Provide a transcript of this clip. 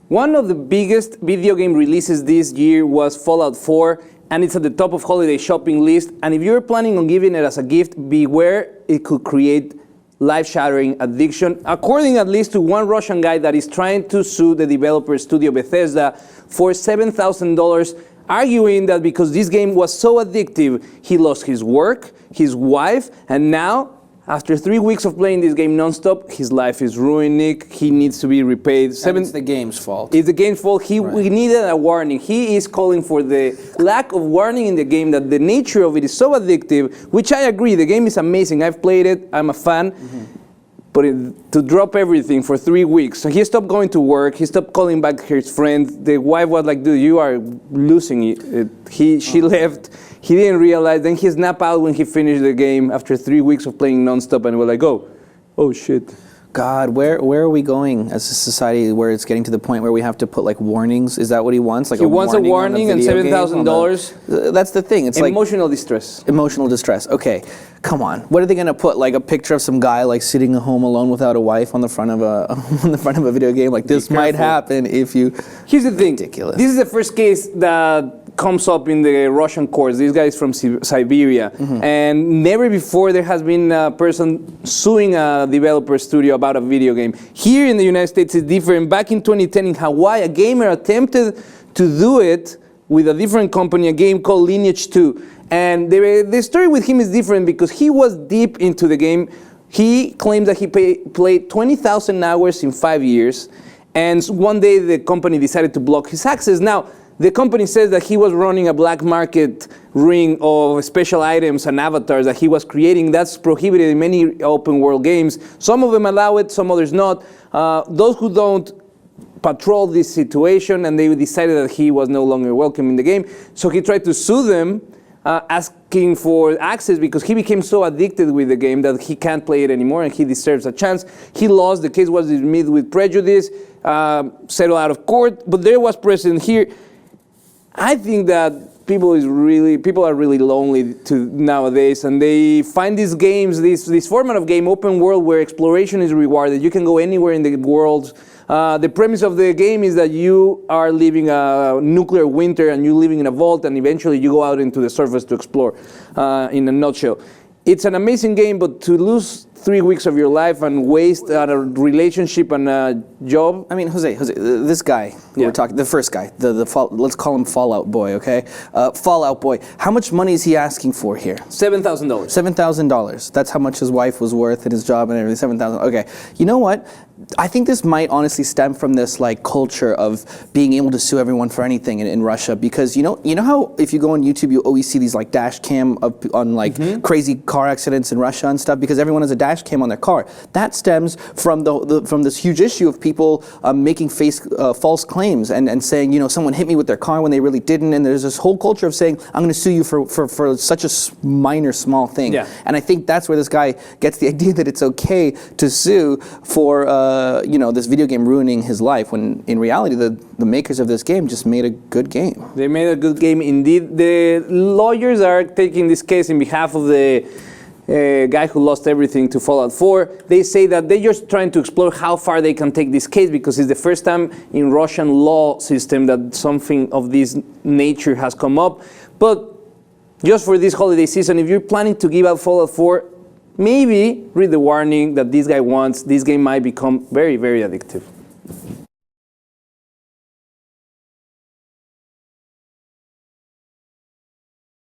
One of the biggest video game releases this year was Fallout 4, and it's at the top of holiday shopping list. And if you're planning on giving it as a gift, beware it could create life-shattering addiction, according at least to one Russian guy that is trying to sue the developer studio Bethesda for $7,000, arguing that because this game was so addictive, he lost his work, his wife, and now, after 3 weeks of playing this game non-stop, his life is ruining. He needs to be repaid. It's the game's fault. It's the game's fault. We needed a warning. He is calling for the lack of warning in the game, that the nature of it is so addictive, which I agree. The game is amazing. I've played it. I'm a fan. But to drop everything for 3 weeks. So he stopped going to work. He stopped calling back his friends. The wife was like, dude, you are losing it. She left. He didn't realize. Then he snapped out when he finished the game after 3 weeks of playing nonstop, and we're like, oh shit. God, where are we going as a society where it's getting to the point where we have to put like warnings? Is that what he wants? Like he wants a warning and $7,000. That's the thing. It's emotional distress. Emotional distress. Okay, come on. What are they gonna put? Like a picture of some guy like sitting home alone without a wife on the front of a video game? Like this might happen if you. Here's the thing. Ridiculous. This is the first case that comes up in the Russian courts. This guy is from Siberia, and never before there has been a person suing a developer studio about a video game. Here in the United States it's different. Back in 2010 in Hawaii, a gamer attempted to do it with a different company, a game called Lineage 2. And the story with him is different because he was deep into the game. He claims that he played 20,000 hours in 5 years, and one day the company decided to block his access. Now, the company says that he was running a black market ring of special items and avatars that he was creating. That's prohibited in many open world games. Some of them allow it, some others not. Those who don't patrol this situation, and they decided that he was no longer welcome in the game. So he tried to sue them, asking for access because he became so addicted with the game that he can't play it anymore and he deserves a chance. He lost. The case was dismissed with prejudice, settled out of court, but there was precedent here. I think that people are really lonely nowadays, and they find these games, this format of game, open world, where exploration is rewarded. You can go anywhere in the world. The premise of the game is that you are living a nuclear winter and you're living in a vault, and eventually you go out into the surface to explore, in a nutshell. It's an amazing game, but to lose 3 weeks of your life and waste a relationship and a job. I mean, Jose, this guy we're talking, the first guy, let's call him Fallout Boy, okay? Fallout Boy. How much money is he asking for here? $7,000. $7,000. That's how much his wife was worth and his job and everything. $7,000. Okay. You know what? I think this might honestly stem from this like culture of being able to sue everyone for anything in Russia, because you know how if you go on YouTube you always see these like dash cam on like crazy car accidents in Russia and stuff, because everyone has a dash cam on their car. That stems from from this huge issue of people making false claims and saying, you know, someone hit me with their car when they really didn't, and there's this whole culture of saying I'm going to sue you for such a minor small thing. Yeah. And I think that's where this guy gets the idea that it's okay to sue for this video game ruining his life, when in reality the makers of this game just made a good game. They made a good game indeed. The lawyers are taking this case in behalf of the guy who lost everything to Fallout 4. They say that they're just trying to explore how far they can take this case, because it's the first time in Russian law system that something of this nature has come up. But just for this holiday season, if you're planning to give out Fallout 4, maybe read the warning that this guy wants. This game might become very, very addictive.